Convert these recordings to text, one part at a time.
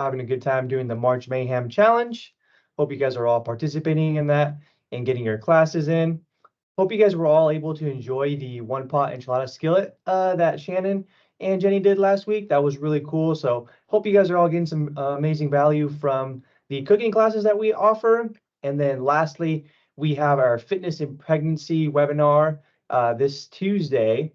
having a good time doing the March Mayhem Challenge. Hope you guys are all participating in that and getting your classes in. Hope you guys were all able to enjoy the one pot enchilada skillet that Shannon and Jenny did last week. That was really cool. So hope you guys are all getting some amazing value from the cooking classes that we offer. And then lastly, we have our fitness and pregnancy webinar this Tuesday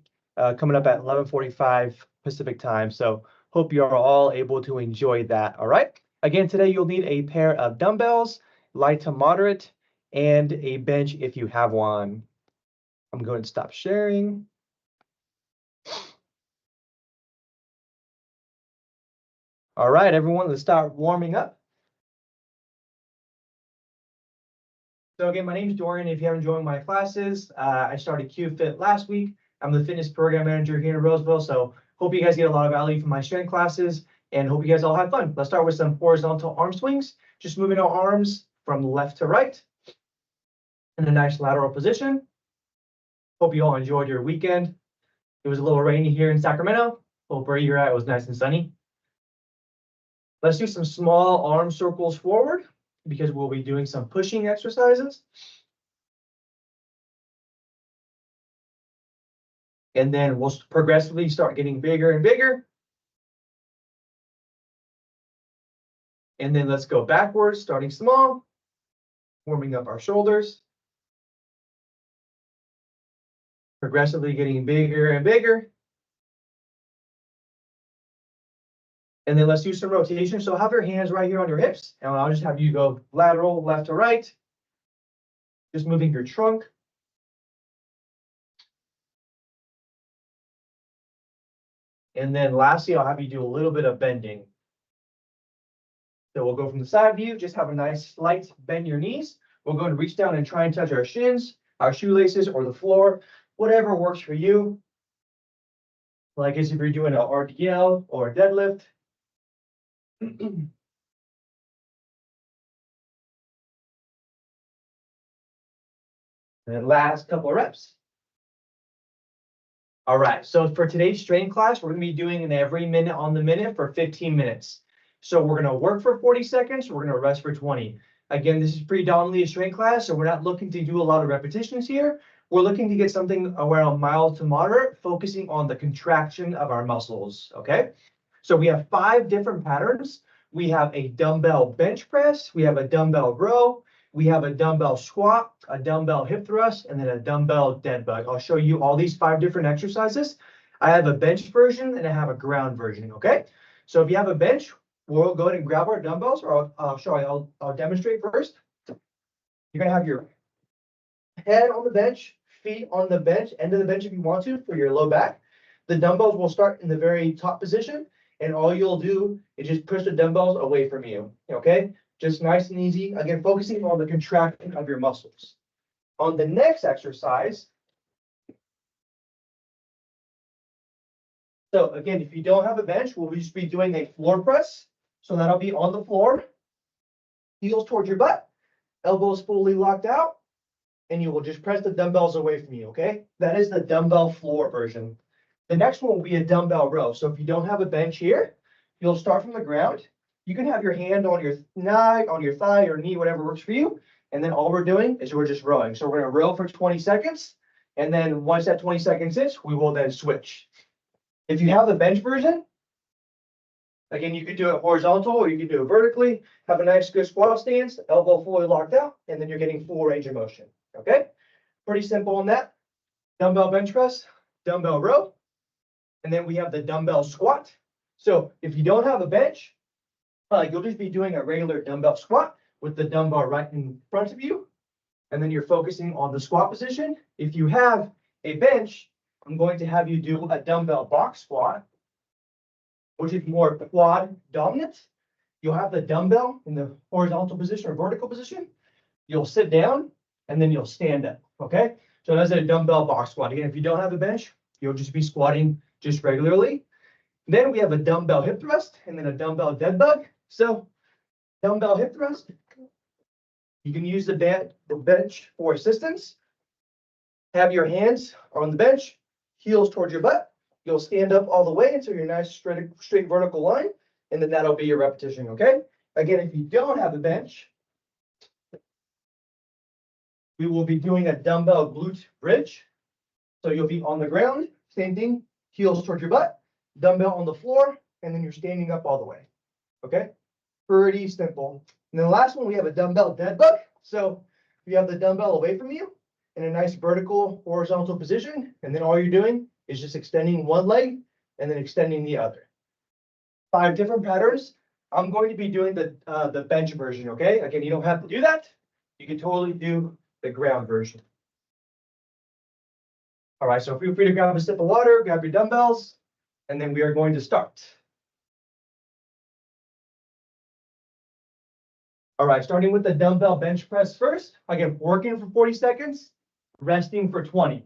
coming up at 11:45 Pacific time. So hope you are all able to enjoy that. All right. Again, today you'll need a pair of dumbbells, light to moderate, and a bench if you have one. I'm going to stop sharing. All right, everyone, let's start warming up. So again, my name is Dorian. If you haven't joined my classes, I started QFit last week. I'm the fitness program manager here in Roseville. So hope you guys get a lot of value from my strength classes and hope you guys all have fun. Let's start with some horizontal arm swings. Just moving our arms from left to right in a nice lateral position. Hope you all enjoyed your weekend. It was a little rainy here in Sacramento. Hope where you're at it was nice and sunny. Let's do some small arm circles forward because we'll be doing some pushing exercises. And then we'll progressively start getting bigger and bigger. And then let's go backwards, starting small, warming up our shoulders. Progressively getting bigger and bigger. And then let's do some rotation. So have your hands right here on your hips, and I'll just have you go lateral, left to right. Just moving your trunk. And then lastly, I'll have you do a little bit of bending. So we'll go from the side view, just have a nice slight bend your knees. We'll go and reach down and try and touch our shins, our shoelaces, or the floor, whatever works for you. Like as if you're doing an RDL or a deadlift. And then last couple of reps. All right, so for today's strength class, we're going to be doing an every minute on the minute for 15 minutes. So we're going to work for 40 seconds, we're going to rest for 20. Again, this is predominantly a strength class, so we're not looking to do a lot of repetitions here. We're looking to get something around mild to moderate, focusing on the contraction of our muscles, okay? So we have 5 different patterns. We have a dumbbell bench press, we have a dumbbell row, we have a dumbbell squat, a dumbbell hip thrust, and then a dumbbell dead bug. I'll show you all these 5 different exercises. I have a bench version and I have a ground version, okay? So if you have a bench, we'll go ahead and grab our dumbbells, or I'll demonstrate first. You're gonna have your head on the bench, feet on the bench, end of the bench if you want to for your low back. The dumbbells will start in the very top position, and all you'll do is just push the dumbbells away from you, okay? Just nice and easy. Again, focusing on the contraction of your muscles. On the next exercise, so again, if you don't have a bench, we'll just be doing a floor press. So that'll be on the floor, heels towards your butt, elbows fully locked out, and you will just press the dumbbells away from you, okay? That is the dumbbell floor version. The next one will be a dumbbell row. So if you don't have a bench here, you'll start from the ground. You can have your hand on your thigh or knee, whatever works for you. And then all we're doing is we're just rowing. So we're going to row for 20 seconds. And then once that 20 seconds hits, we will then switch. If you have the bench version, again, you could do it horizontal or you could do it vertically. Have a nice good squat stance, elbow fully locked out, and then you're getting full range of motion. Okay? Pretty simple on that. Dumbbell bench press, dumbbell row, and then we have the dumbbell squat. So if you don't have a bench, you'll just be doing a regular dumbbell squat with the dumbbell right in front of you, and then you're focusing on the squat position. If you have a bench, I'm going to have you do a dumbbell box squat, which is more quad dominant. You'll have the dumbbell in the horizontal position or vertical position. You'll sit down and then you'll stand up, okay? So that's a dumbbell box squat. Again, if you don't have a bench, you'll just be squatting just regularly. Then we have a dumbbell hip thrust and then a dumbbell dead bug. So dumbbell hip thrust, you can use the bench for assistance. Have your hands on the bench, heels towards your butt. You'll stand up all the way until you're nice straight vertical line, and then that'll be your repetition, okay? Again, if you don't have a bench, we will be doing a dumbbell glute bridge. So you'll be on the ground, same thing, heels towards your butt, dumbbell on the floor, and then you're standing up all the way, okay? Pretty simple. And then the last one, we have a dumbbell dead bug. So you have the dumbbell away from you in a nice vertical horizontal position, and then all you're doing is just extending one leg and then extending the other. 5 different patterns. I'm going to be doing the bench version, okay? Again, you don't have to do that. You can totally do the ground version. All right, so feel free to grab a sip of water, grab your dumbbells, and then we are going to start. All right, starting with the dumbbell bench press first. Again, working for 40 seconds, resting for 20.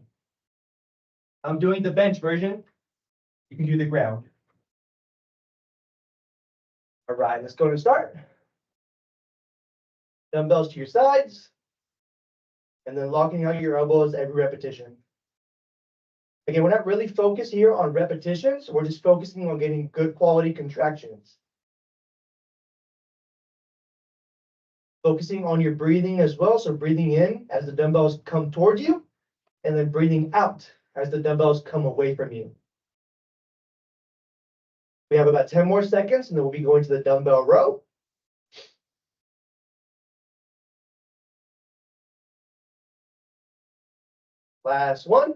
I'm doing the bench version. You can do the ground. All right, let's go to start. Dumbbells to your sides, and then locking out your elbows every repetition. Again, we're not really focused here on repetitions. We're just focusing on getting good quality contractions. Focusing on your breathing as well. So breathing in as the dumbbells come towards you, and then breathing out as the dumbbells come away from you. We have about 10 more seconds, and then we'll be going to the dumbbell row. Last one.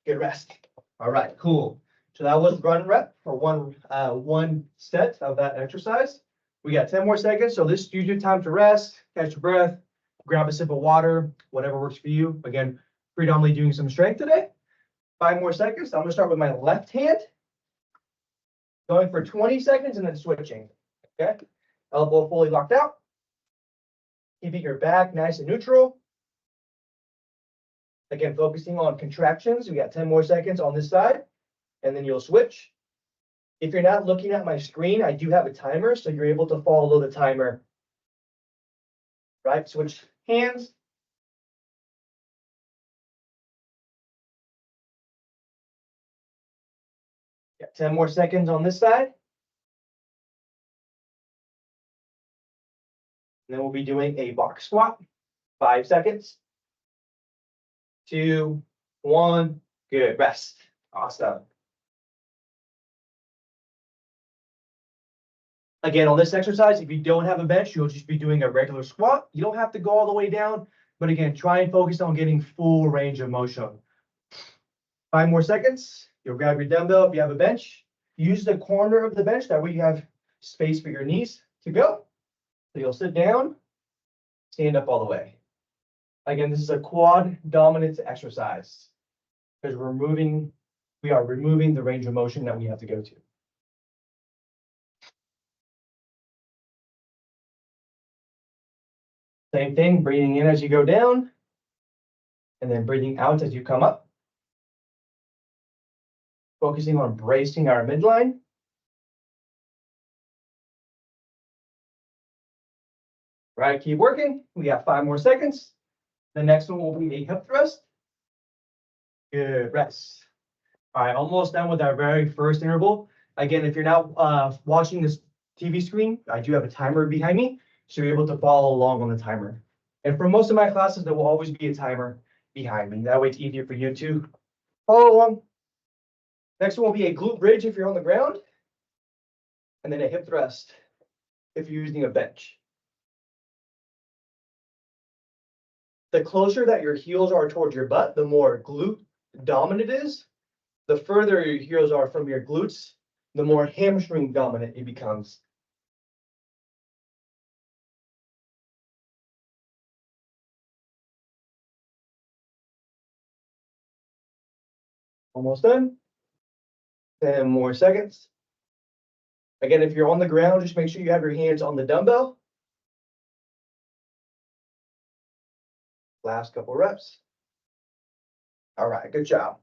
Good rest. All right, cool. So that was run rep for one set of that exercise. We got 10 more seconds, so this is your time to rest, catch your breath, grab a sip of water, whatever works for you. Again, predominantly doing some strength today. 5 more seconds. I'm gonna start with my left hand. Going for 20 seconds and then switching, okay? Elbow fully locked out. Keeping your back nice and neutral. Again, focusing on contractions. We got 10 more seconds on this side, and then you'll switch. If you're not looking at my screen, I do have a timer, so you're able to follow the timer. Right, switch hands. Got 10 more seconds on this side. And then we'll be doing a box squat. 5 seconds. 2, 1, good, rest. Awesome. Again, on this exercise, if you don't have a bench, you'll just be doing a regular squat. You don't have to go all the way down, but again, try and focus on getting full range of motion. 5 more seconds. You'll grab your dumbbell if you have a bench. Use the corner of the bench, that way you have space for your knees to go. So you'll sit down, stand up all the way. Again, this is a quad dominance exercise because we are removing the range of motion that we have to go to. Same thing, breathing in as you go down, and then breathing out as you come up. Focusing on bracing our midline. Right, keep working. We got 5 more seconds. The next one will be a hip thrust. Good, rest. All right, almost done with our very first interval. Again, if you're now watching this TV screen, I do have a timer behind me, so you're able to follow along on the timer. And for most of my classes, there will always be a timer behind me. That way it's easier for you to follow along. Next one will be a glute bridge if you're on the ground, and then a hip thrust if you're using a bench. The closer that your heels are towards your butt, the more glute dominant it is. The further your heels are from your glutes, the more hamstring dominant it becomes. Almost done. 10 more seconds. Again, if you're on the ground, just make sure you have your hands on the dumbbell. Last couple reps. All right, good job.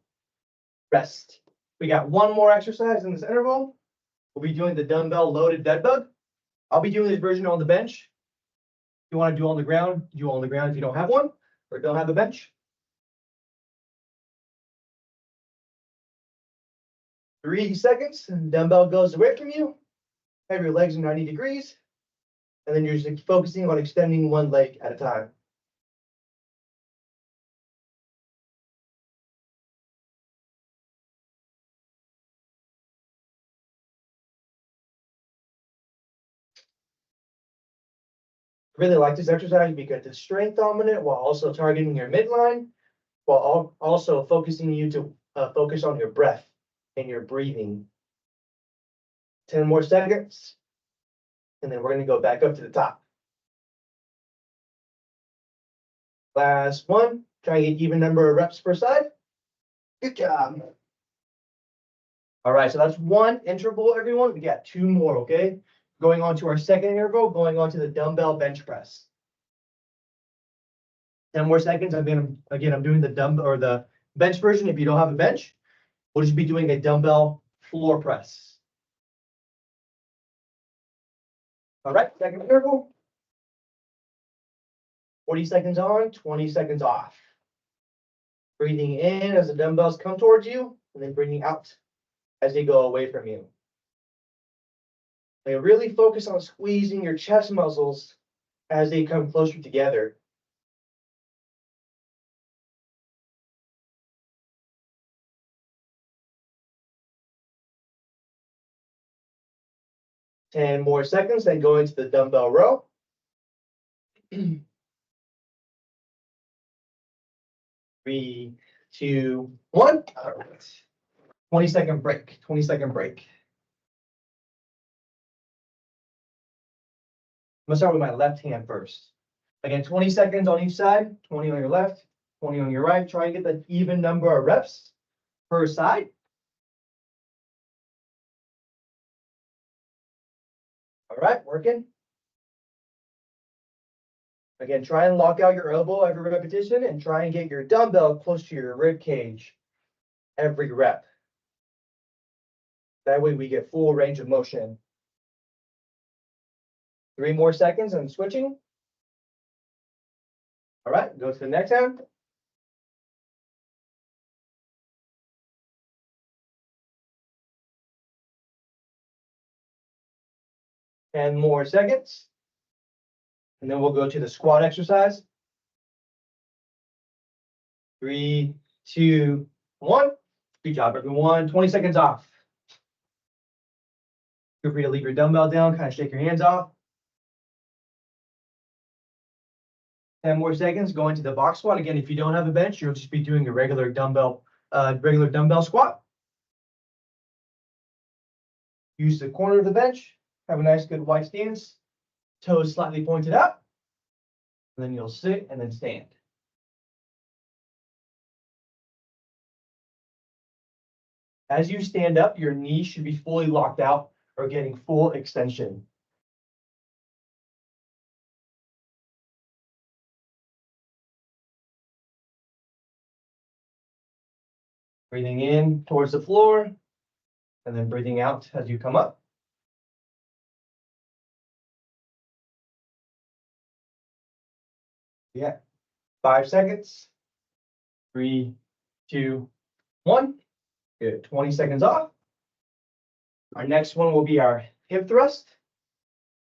Rest. We got one more exercise in this interval. We'll be doing the dumbbell loaded dead bug. I'll be doing this version on the bench. If you want to do on the ground, do on the ground if you don't have one or don't have a bench. 3 seconds, and dumbbell goes away from you. Have your legs in 90 degrees. And then you're just focusing on extending one leg at a time. Really like this exercise because it's strength dominant while also targeting your midline, while also focusing you to focus on your breath and your breathing. 10 more seconds. And then we're going to go back up to the top. Last one. Try and get even number of reps per side. Good job. All right, so that's one interval, everyone. We got two more, okay? Going on to our second interval, going on to the dumbbell bench press. 10 more seconds. I'm doing the dumbbell or the bench version. If you don't have a bench, we'll just be doing a dumbbell floor press. All right, second interval. 40 seconds on, 20 seconds off. Breathing in as the dumbbells come towards you, and then breathing out as they go away from you. And really focus on squeezing your chest muscles as they come closer together. Ten more seconds, then go into the dumbbell row. 3, 2, 1. All right. 20-second break. 20-second break. I'm gonna start with my left hand first. Again, 20 seconds on each side, 20 on your left, 20 on your right. Try and get the even number of reps per side. All right, working. Again, try and lock out your elbow every repetition and try and get your dumbbell close to your rib cage every rep. That way we get full range of motion. 3 more seconds and switching. All right, go to the next hand. And more seconds. And then we'll go to the squat exercise. 3, 2, 1. Good job, everyone. 20 seconds off. Feel free to leave your dumbbell down, kind of shake your hands off. 10 more seconds, go into the box squat. Again, if you don't have a bench, you'll just be doing a regular dumbbell squat. Use the corner of the bench, have a nice good wide stance, toes slightly pointed up, and then you'll sit and then stand. As you stand up, your knees should be fully locked out or getting full extension. Breathing in towards the floor, and then breathing out as you come up. Yeah, 5 seconds. 3, 2, 1. Good. 20 seconds off. Our next one will be our hip thrust.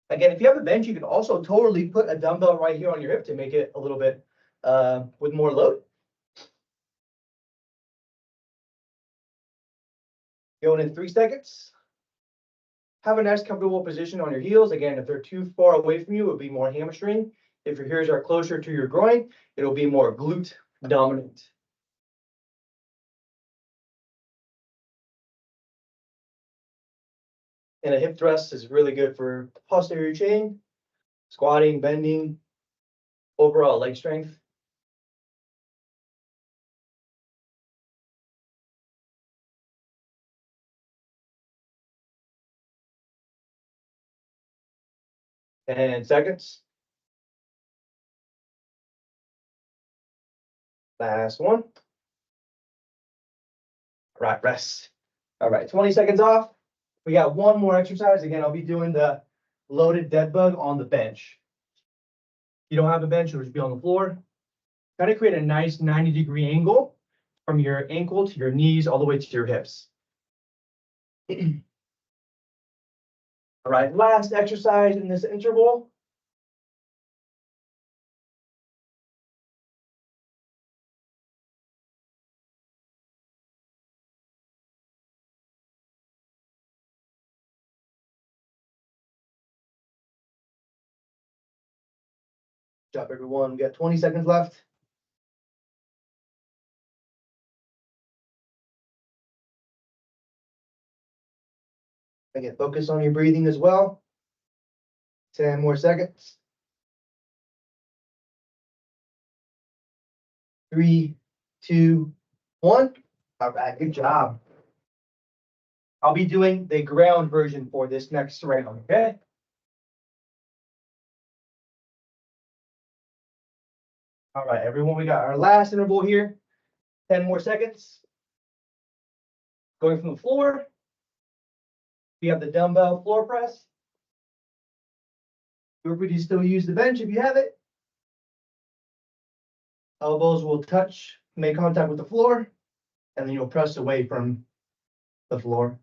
Again, if you have a bench, you can also totally put a dumbbell right here on your hip to make it a little bit with more load. Going in 3 seconds. Have a nice comfortable position on your heels. Again, if they're too far away from you, it'll be more hamstring. If your heels are closer to your groin, it'll be more glute dominant. And a hip thrust is really good for posterior chain, squatting, bending, overall leg strength. And seconds. Last one. All right, rest. All right, 20 seconds off. We got one more exercise. Again, I'll be doing the loaded dead bug on the bench. If you don't have a bench, it'll just be on the floor. Try to create a nice 90-degree angle from your ankle to your knees all the way to your hips. All right, last exercise in this interval. Good job, everyone. We got 20 seconds left. Again, focus on your breathing as well. 10 more seconds. 3, 2, 1. All right, good job. I'll be doing the ground version for this next round, okay? All right, everyone, we got our last interval here. 10 more seconds. Going from the floor. We have the dumbbell floor press. Feel free to still use the bench if you have it. Elbows will touch, make contact with the floor, and then you'll press away from the floor.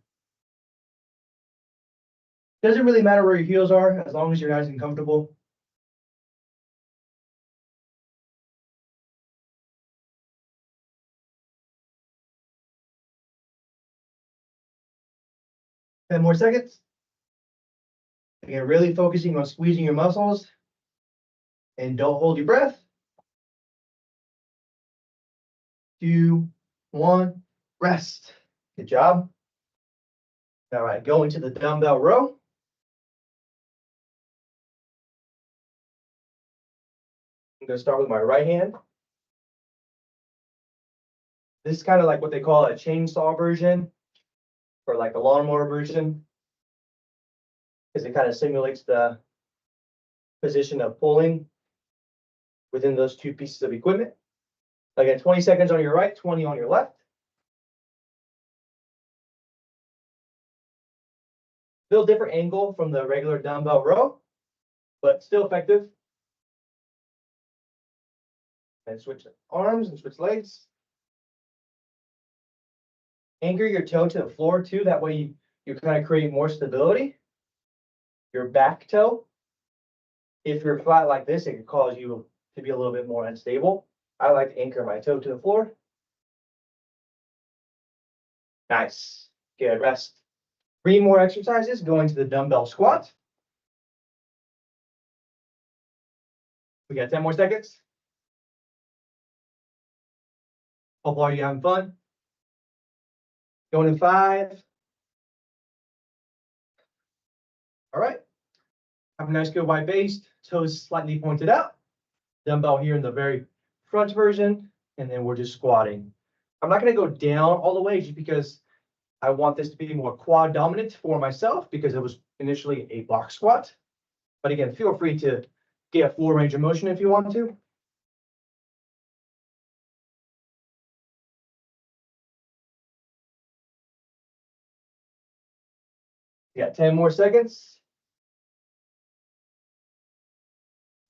Doesn't really matter where your heels are, as long as you're nice and comfortable. Ten more seconds. Again, really focusing on squeezing your muscles. And don't hold your breath. 2, 1, rest. Good job. All right, going to the dumbbell row. I'm going to start with my right hand. This is kind of like what they call a chainsaw version, or like a lawnmower version, because it kind of simulates the position of pulling within those two pieces of equipment. Again, 20 seconds on your right, 20 on your left. Still different angle from the regular dumbbell row, but still effective. And switch arms and switch legs. Anchor your toe to the floor too. That way you kind of create more stability. Your back toe. If you're flat like this, it could cause you to be a little bit more unstable. I like to anchor my toe to the floor. Nice. Good. Rest. 3 more exercises going to the dumbbell squat. We got 10 more seconds. Hope all you having fun. Going in 5. All right. Have a nice good wide base. Toes slightly pointed out. Dumbbell here in the very front version. And then we're just squatting. I'm not going to go down all the way just because I want this to be more quad dominant for myself because it was initially a box squat. But again, feel free to get a full range of motion if you want to. You got 10 more seconds.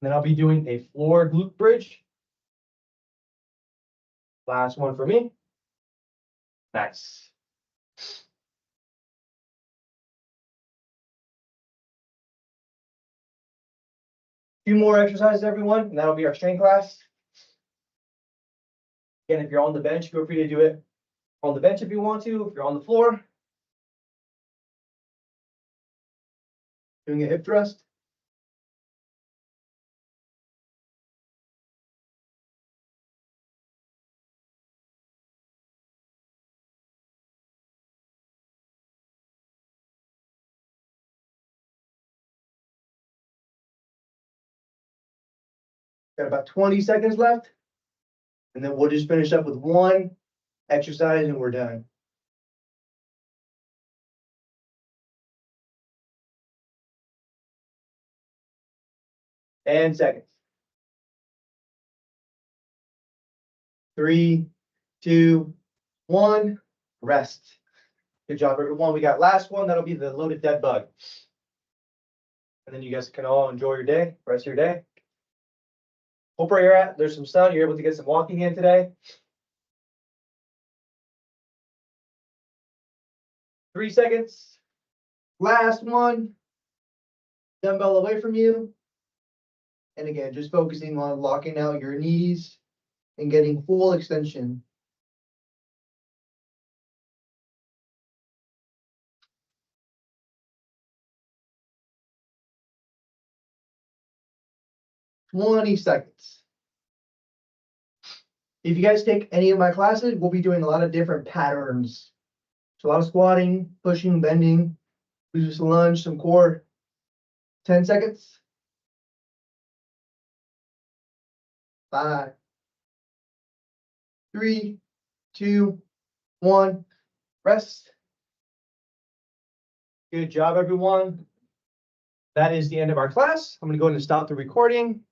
Then I'll be doing a floor glute bridge. Last one for me. Nice. Few more exercises, everyone, and that'll be our strength class. Again, if you're on the bench, feel free to do it on the bench if you want to. If you're on the floor, doing a hip thrust. Got about 20 seconds left. And then we'll just finish up with one exercise and we're done. And seconds. 3, 2, 1, rest. Good job, everyone. We got last one. That'll be the loaded dead bug. And then you guys can all enjoy your day, rest of your day. Hope where you're at, there's some sun. You're able to get some walking in today. 3 seconds. Last one. dumbbell away from you. And again, just focusing on locking out your knees and getting full extension. "20 seconds. If you guys take any of my classes, we'll be doing a lot of different patterns. So a lot of squatting, pushing, bending, we do some lunge, some core. 10 seconds. 5, 3, 2, 1. Rest. Good job, everyone. That is the end of our class. I'm going to go ahead and stop the recording.